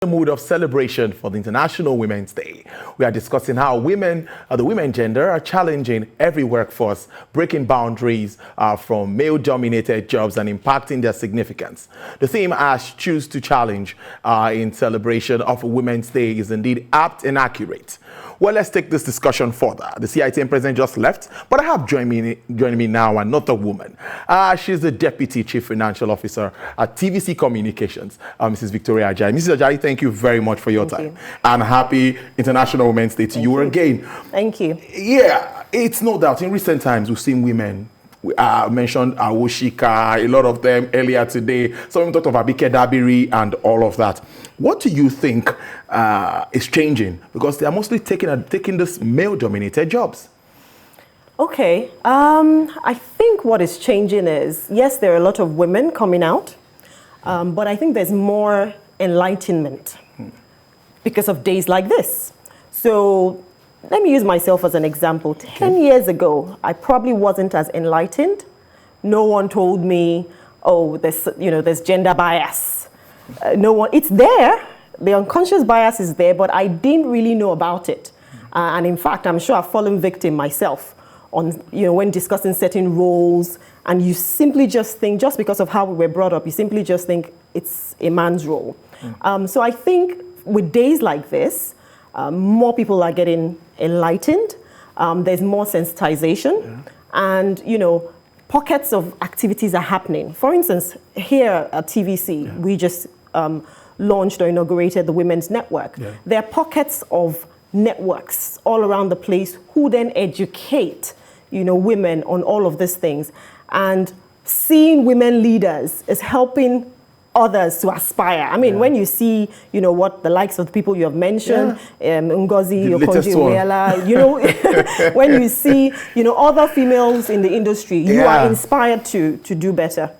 The mood of celebration for the International Women's Day. We are discussing how women, the women gender, are challenging every workforce, breaking boundaries from male-dominated jobs and impacting their significance. The theme, as choose to challenge in celebration of Women's Day, is indeed apt and accurate. Well, let's take this discussion further. The CITM president just left, but I have joining me now another woman. She's the Deputy Chief Financial Officer at TVC Communications, Mrs. Victoria Ajayi. Mrs. Ajayi, thank you very much for your time. And happy International Women's Day to you again. Thank you. Yeah, it's no doubt. In recent times, we've seen women. We mentioned Awoshika, a lot of them earlier today. Some talked of Abike Dabiri and all of that. What do you think is changing? Because they are mostly taking this male-dominated jobs. Okay. I think what is changing is, yes, there are a lot of women coming out, but I think there's more enlightenment because of days like this. So let me use myself as an example. 10 years ago, I probably wasn't as enlightened. No one told me, oh, there's gender bias. It's there. The unconscious bias is there, but I didn't really know about it. And in fact, I'm sure I've fallen victim myself on, when discussing certain roles, and you simply just think, just because of how we were brought up, you simply just think it's a man's role. So I think with days like this, more people are getting enlightened. There's more sensitization, and pockets of activities are happening. For instance, here at TVC, we just launched or inaugurated the Women's Network. There are pockets of networks all around the place who then educate, women on all of these things, and seeing women leaders is helping others to aspire. I mean, when you see, what the likes of the people you have mentioned, Ngozi Okonjo-Iweala, when you see, other females in the industry, you are inspired to do better.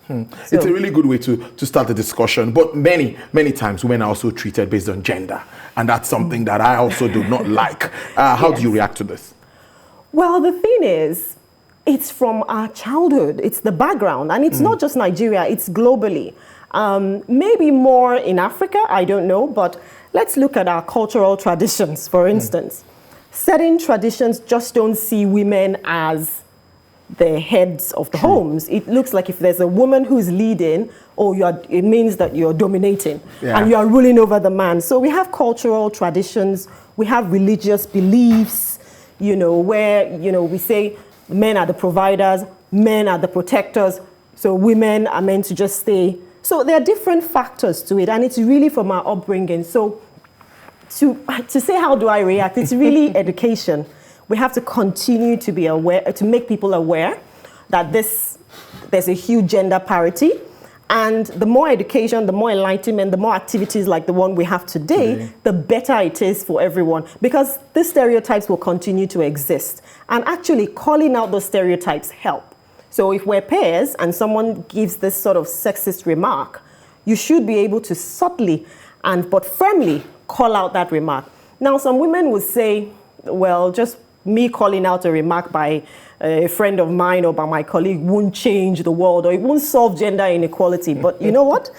So, it's a really good way to start the discussion. But many times women are also treated based on gender. And that's something that I also do not like. How do you react to this? Well, the thing is, it's from our childhood. It's the background. And it's not just Nigeria, it's globally. Maybe more in Africa, I don't know, but let's look at our cultural traditions, for instance. Certain traditions just don't see women as the heads of the homes. It looks like if there's a woman who's leading, it means that you're dominating and you are ruling over the man. So we have cultural traditions, we have religious beliefs, where, we say men are the providers, men are the protectors, so women are meant to just stay. So there are different factors to it, and it's really from our upbringing. So to say how do I react, it's really education. We have to continue to be aware, to make people aware that there's a huge gender parity. And the more education, the more enlightenment, the more activities like the one we have today, the better it is for everyone. Because these stereotypes will continue to exist. And actually calling out those stereotypes help. So if we're peers and someone gives this sort of sexist remark, you should be able to subtly but firmly call out that remark. Now, some women will say, well, just me calling out a remark by a friend of mine or by my colleague won't change the world, or it won't solve gender inequality. But you know what?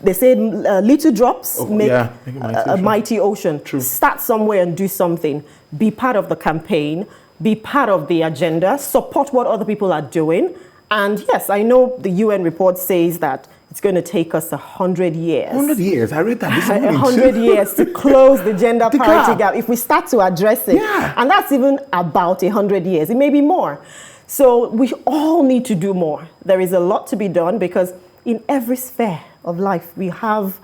They say little drops make a mighty ocean. True. Start somewhere and do something. Be part of the campaign. Be part of the agenda. Support what other people are doing. And yes, I know the UN report says that it's going to take us 100 years. 100 years? I read that this morning. 100 years to close the gender parity gap if we start to address it. And that's even about 100 years. It may be more. So we all need to do more. There is a lot to be done because in every sphere of life, we have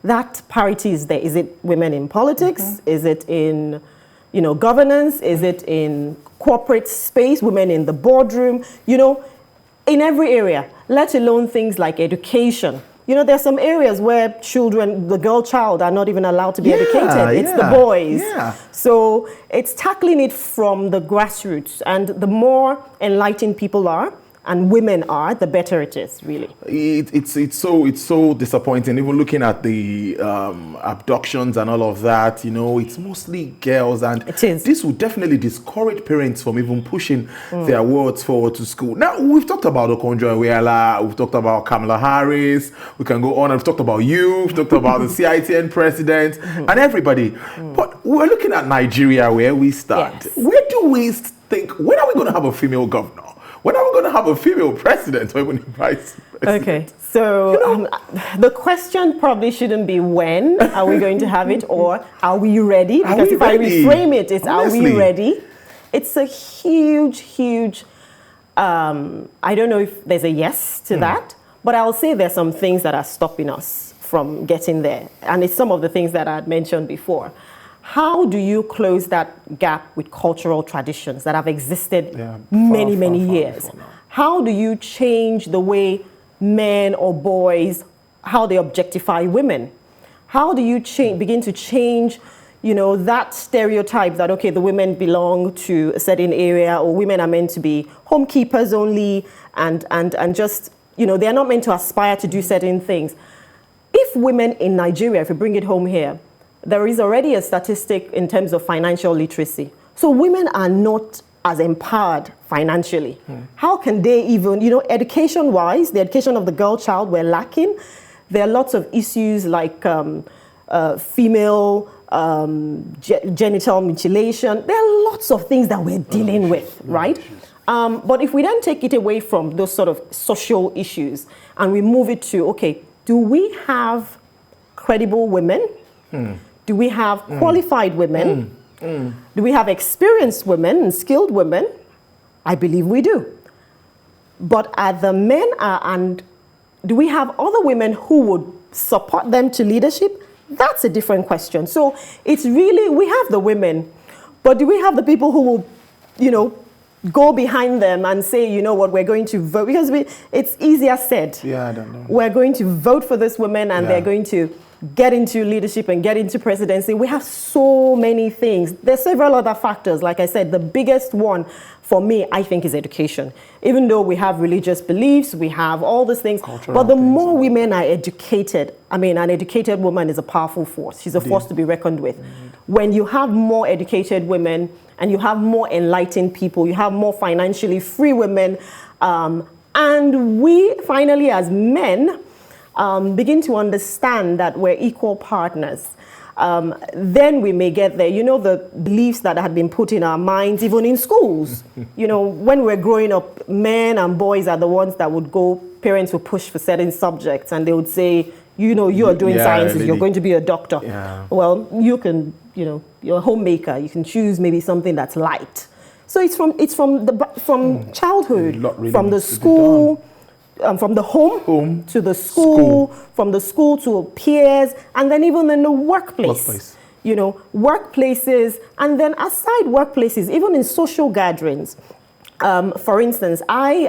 that parity is there. Is it women in politics? Is it in governance? Is it in corporate space? Women in the boardroom? In every area, let alone things like education. There's some areas where children, the girl child, are not even allowed to be educated. It's the boys. So it's tackling it from the grassroots. And the more enlightened people are, and women are, the better it is, really. It's so disappointing. Even looking at the abductions and all of that, it's mostly girls, and it is. This will definitely discourage parents from even pushing their wards forward to school. Now, we've talked about Okonjo-Iweala, we've talked about Kamala Harris, we can go on, and we've talked about you, we've talked about the CITN president, and everybody. But we're looking at Nigeria, where we stand. Yes. Where do we think, when are we going to have a female governor? When are we going to have a female president or even a vice president? Okay, so the question probably shouldn't be when are we going to have it, or are we ready? Because if I reframe it, it's honestly, are we ready? It's a huge, I don't know if there's a yes to that, but I'll say there's some things that are stopping us from getting there. And it's some of the things that I had mentioned before. How do you close that gap with cultural traditions that have existed many years? How do you change the way men or boys, how they objectify women? How do you begin to change, that stereotype that, okay, the women belong to a certain area, or women are meant to be homekeepers only, and just, they're not meant to aspire to do certain things. If women in Nigeria, if we bring it home here, there is already a statistic in terms of financial literacy. So women are not as empowered financially. How can they even, education-wise, the education of the girl child, we're lacking. There are lots of issues like female genital mutilation. There are lots of things that we're dealing with, right? But if we then take it away from those sort of social issues and we move it to, okay, do we have credible women? Do we have qualified women? Do we have experienced women and skilled women? I believe we do. But are the men, and do we have other women who would support them to leadership? That's a different question. So it's really, we have the women, but do we have the people who will, go behind them and say, you know what, we're going to vote? Because it's easier said. Yeah, I don't know. We're going to vote for this woman, and they're going to get into leadership and get into presidency. We have so many things. There's several other factors. Like I said, the biggest one for me, I think, is education. Even though we have religious beliefs, we have all these things, but the more women are educated, an educated woman is a powerful force. She's a force to be reckoned with. When you have more educated women and you have more enlightened people, you have more financially free women, and we finally as men begin to understand that we're equal partners, then we may get there. The beliefs that had been put in our minds, even in schools. When we're growing up, men and boys are the ones that would go, parents would push for certain subjects, and they would say, you are doing sciences, you're going to be a doctor. Yeah. Well, you can, you're a homemaker, you can choose maybe something that's light. So it's from childhood, really from the school, from the home to the school, from the school to peers, and then even in the workplace. Workplaces, and then aside workplaces, even in social gatherings. For instance, I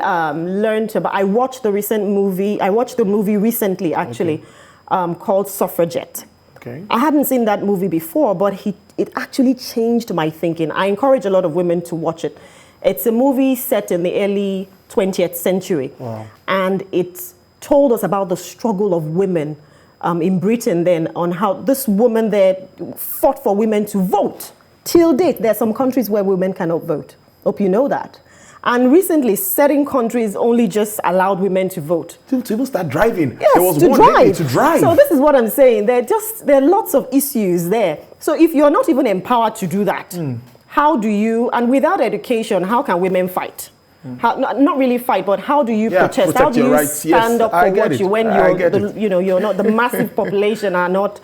watched the movie recently, actually, called Suffragette. Okay. I hadn't seen that movie before, but it actually changed my thinking. I encourage a lot of women to watch it. It's a movie set in the early 20th century. Wow. And it told us about the struggle of women in Britain then, on how this woman there fought for women to vote. Till date, there are some countries where women cannot vote. Hope you know that. And recently, certain countries only just allowed women to vote. To even start driving. Yes, there was to drive. So this is what I'm saying. There are lots of issues there. So if you're not even empowered to do that, how do you, and without education, how can women fight? Not really fight, but how do you protest? How do you stand up for what you, when you're not, the massive population are not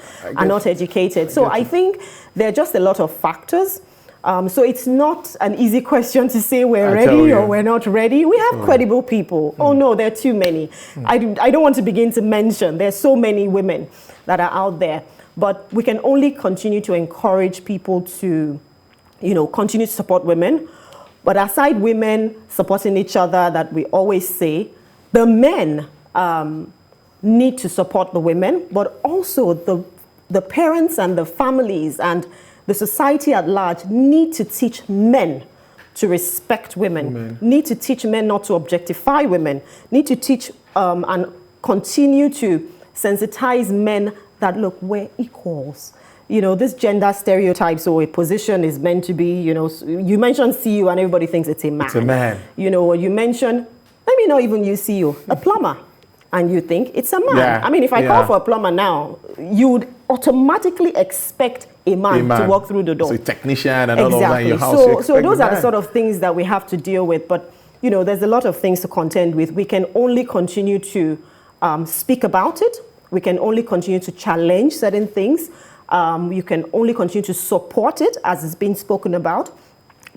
educated? So I think there are just a lot of factors. So it's not an easy question to say we're ready or we're not ready. We have credible people. Oh no, there are too many. I don't want to begin to mention. There's so many women that are out there. But we can only continue to encourage people to, continue to support women. But aside women supporting each other, that we always say, the men need to support the women, but also the parents and the families and the society at large need to teach men to respect women, need to teach men not to objectify women, need to teach and continue to sensitize men that, look, we're equals. You know, this gender stereotypes or a position is meant to be, you know, you mentioned CEO and everybody thinks it's a man. It's a man. You know, or you mention, let me not even use CEO, a plumber, and you think it's a man. Yeah. I mean, if I call for a plumber now, you would automatically expect a man to walk through the door. So a technician and all of that in your house. So those are the sort of things that we have to deal with. But, you know, there's a lot of things to contend with. We can only continue to speak about it. We can only continue to challenge certain things. You can only continue to support it as it's been spoken about.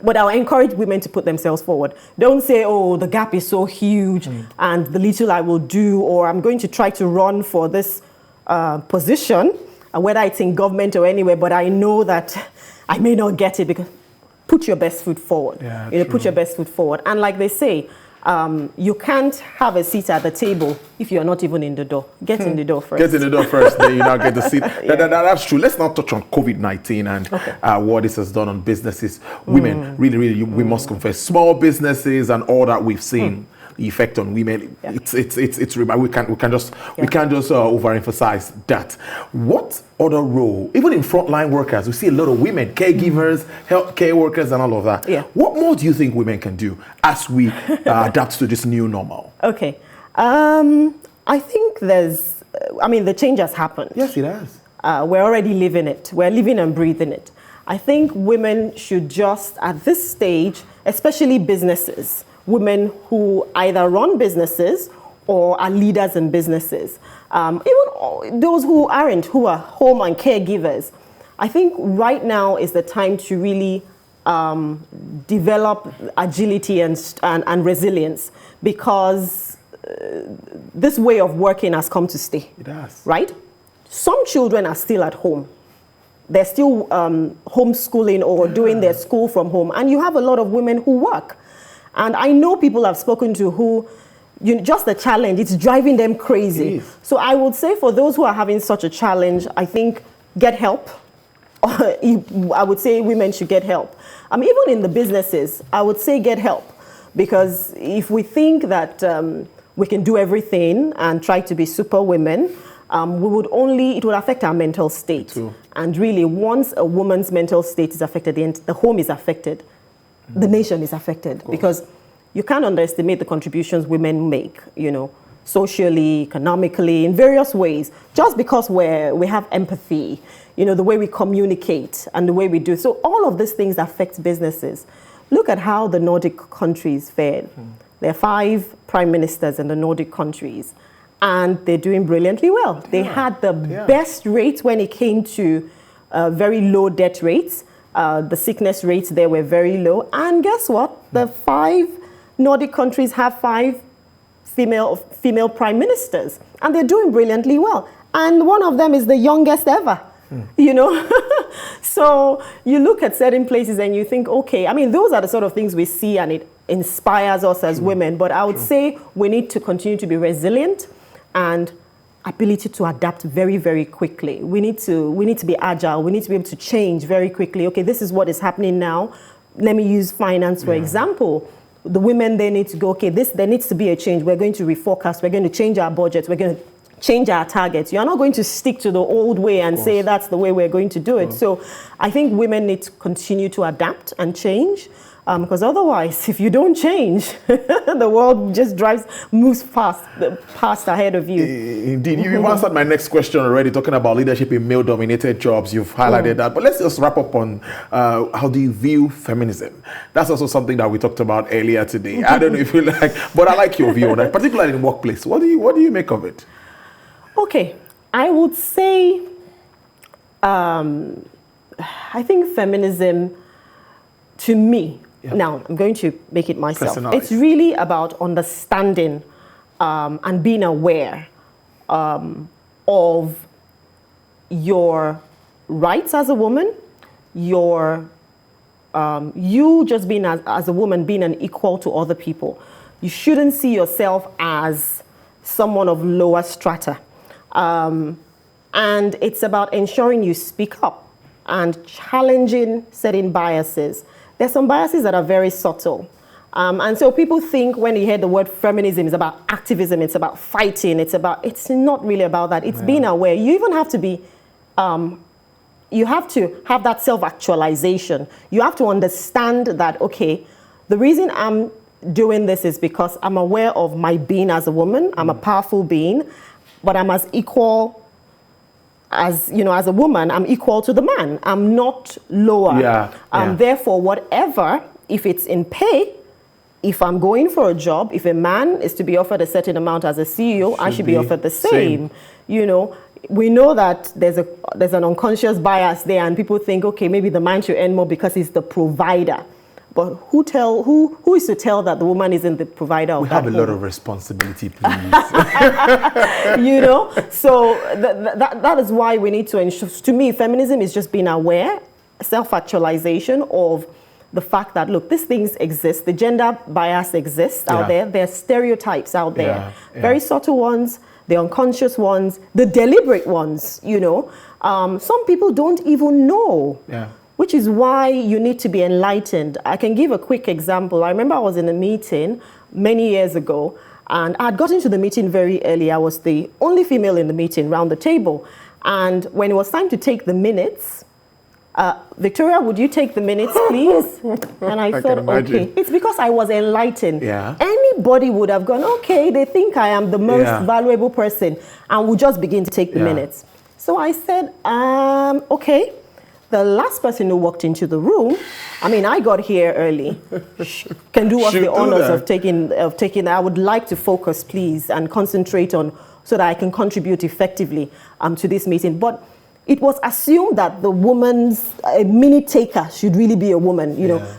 But I'll encourage women to put themselves forward. Don't say, oh, the gap is so huge and the little I will do, or I'm going to try to run for this position, whether it's in government or anywhere, but I know that I may not get it, because put your best foot forward. Yeah, you know, put your best foot forward. And like they say, you can't have a seat at the table if you're not even in the door. Get in the door first. Get in the door first, then you now get the seat. That's true. Let's not touch on COVID-19 and what this has done on businesses. Women, really, we must confess, small businesses and all that we've seen. The effect on women, it's we can't just overemphasize that. What other role, even in frontline workers, we see a lot of women, caregivers, healthcare workers, and all of that. Yeah. What more do you think women can do as we adapt to this new normal? Okay, I think the change has happened. Yes, it has. We're already living it. We're living and breathing it. I think women should just, at this stage, especially businesses, women who either run businesses or are leaders in businesses, even those who aren't, who are home and caregivers, I think right now is the time to really develop agility and resilience, because this way of working has come to stay. It has. Right? Some children are still at home. They're still homeschooling or doing their school from home. And you have a lot of women who work. And I know people I've spoken to who, just the challenge, it's driving them crazy. So I would say for those who are having such a challenge, I think get help. I would say women should get help. Even in the businesses, I would say get help. Because if we think that we can do everything and try to be super women, it would affect our mental state. True. And really, once a woman's mental state is affected, the home is affected. The nation is affected, because you can't underestimate the contributions women make, socially, economically, in various ways, just because we have empathy, the way we communicate and the way we do. So all of these things affect businesses. Look at how the Nordic countries fared. There are 5 prime ministers in the Nordic countries, and they're doing brilliantly well. They had the best rates when it came to very low debt rates. The sickness rates there were very low. And guess what? The 5 Nordic countries have 5 female prime ministers. And they're doing brilliantly well. And one of them is the youngest ever, So you look at certain places and you think, okay, those are the sort of things we see, and it inspires us as women. But I would say we need to continue to be resilient and ability to adapt very, very quickly. We need to be agile. We need to be able to change very quickly. Okay, this is what is happening now. Let me use finance, for example. The women, they need to go, okay, there needs to be a change. We're going to reforecast. We're going to change our budgets. We're going to change our targets. You're not going to stick to the old way and say that's the way we're going to do it. So I think women need to continue to adapt and change. Because otherwise, if you don't change, the world just moves past ahead of you. Indeed. You've answered my next question already, talking about leadership in male-dominated jobs. You've highlighted that. But let's just wrap up on how do you view feminism? That's also something that we talked about earlier today. I don't know if you like, but I like your view on that, particularly in the workplace. What do you make of it? Okay. I would say, I think feminism, to me, now, I'm going to make it myself. It's really about understanding and being aware of your rights as a woman, you just being as a woman, being an equal to other people. You shouldn't see yourself as someone of lower strata. And it's about ensuring you speak up and challenging certain biases. there's some biases that are very subtle. And so people think when you hear the word feminism, it's about activism, it's about fighting, it's not really about that. It's being aware. You even have to be, you have to have that self-actualization. You have to understand that, okay, the reason I'm doing this is because I'm aware of my being as a woman. I'm a powerful being, but I'm as equal as, as a woman, I'm equal to the man. I'm not lower. Therefore, whatever, if it's in pay, if I'm going for a job, if a man is to be offered a certain amount as a CEO, I should be offered the same. We know that there's an unconscious bias there, and people think, okay, maybe the man should earn more because he's the provider. But who is to tell that the woman isn't the provider of that home? We have a lot of responsibility, please. So that is why we need to ensure. To me, feminism is just being aware, self-actualization of the fact that, look, these things exist. The gender bias exists out there. There are stereotypes out there. Very subtle ones, the unconscious ones, the deliberate ones, Some people don't even know. Which is why you need to be enlightened. I can give a quick example. I remember I was in a meeting many years ago, and I had gotten to the meeting very early. I was the only female in the meeting around the table. And when it was time to take the minutes, Victoria, would you take the minutes, please? And I thought, okay. It's because I was enlightened. Anybody would have gone, okay, they think I am the most valuable person, and would just begin to take the minutes. So I said, okay. The last person who walked into the room, I got here early, can do us the honors of taking. I would like to focus, please, and concentrate on so that I can contribute effectively to this meeting. But it was assumed that the woman's minute taker should really be a woman,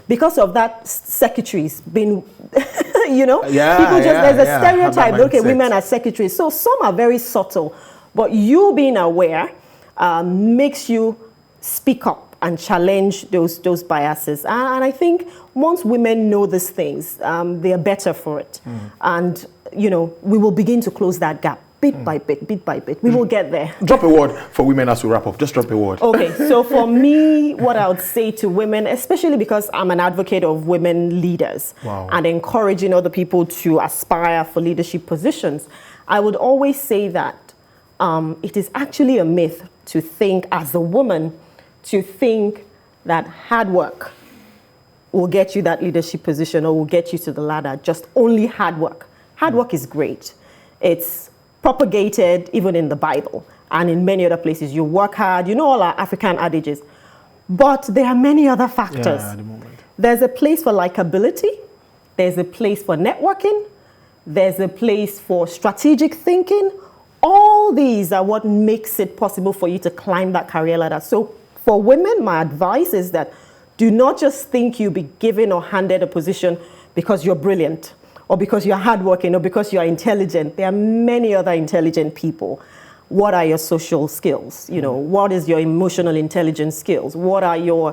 because of that secretaries being, people there's a stereotype, okay, women are secretaries. So some are very subtle, but you being aware makes you speak up and challenge those biases. And I think once women know these things, they are better for it. And, we will begin to close that gap bit by bit, bit by bit. We will get there. Drop a word for women as we wrap up. Just drop a word. Okay, so for me, what I would say to women, especially because I'm an advocate of women leaders and encouraging other people to aspire for leadership positions, I would always say that it is actually a myth to think as a woman, to think that hard work will get you that leadership position or will get you to the ladder, just only hard work. Hard work is great. It's propagated even in the Bible and in many other places. You work hard, all our African adages. But there are many other factors. At the moment. There's a place for likability. There's a place for networking. There's a place for strategic thinking. All these are what makes it possible for you to climb that career ladder. So for women, my advice is that do not just think you'll be given or handed a position because you're brilliant or because you're hardworking or because you're intelligent. There are many other intelligent people. What are your social skills? What is your emotional intelligence skills? What are your,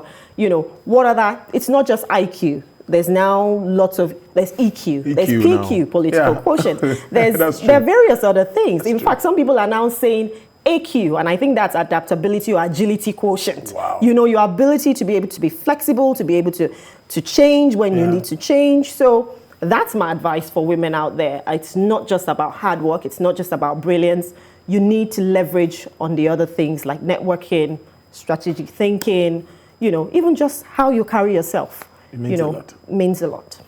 what are that? It's not just IQ. There's now there's EQ, there's PQ, now. Political quotient. There are various other things. That's in true. fact, some people are now saying AQ, and I think that's adaptability or agility quotient. Wow. Your ability to be able to be flexible, to be able to change when you need to change. So that's my advice for women out there. It's not just about hard work. It's not just about brilliance. You need to leverage on the other things like networking, strategic thinking, even just how you carry yourself. It means a lot. Means a lot.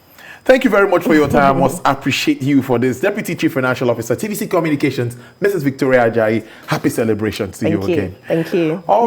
Thank you very much for your time. I must appreciate you for this. Deputy Chief Financial Officer, TVC Communications, Mrs. Victoria Ajayi. Happy celebrations to you again. Thank you. All